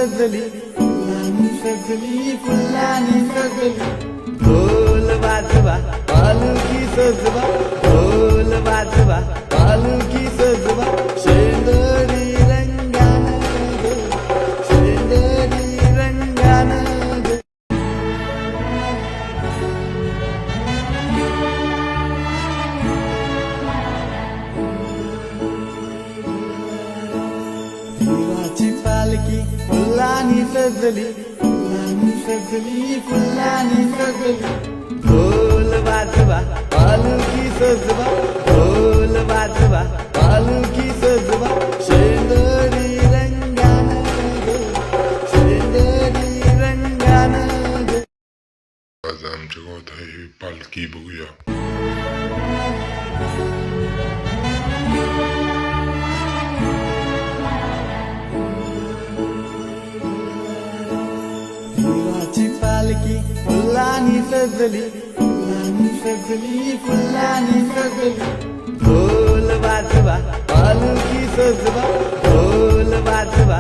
सजली फुलांनी सजली फुलांनी सजली ढोल वाजवा पालखी सजवा ढोल वाजवा पालखी सजवा शेंदरी रंगानं ग शेंदरी रंगानं ग फुलाची पालखी फुलांनी सजली फुलांनी सजली फुलांनी सजली ढोल वाजवा पालखी सजवा ढोल वाजवा पालखी सजवा शेंदरी रंगानं ग शेंदरी रंगानं ग आज आमच्या गावात आहे पालखी बघूया. फुलाची पालखी फुलांनी सजली फुलांनी सजली फुलांनी सजली ढोल वाजवा पालखी सजवा ढोल वाजवा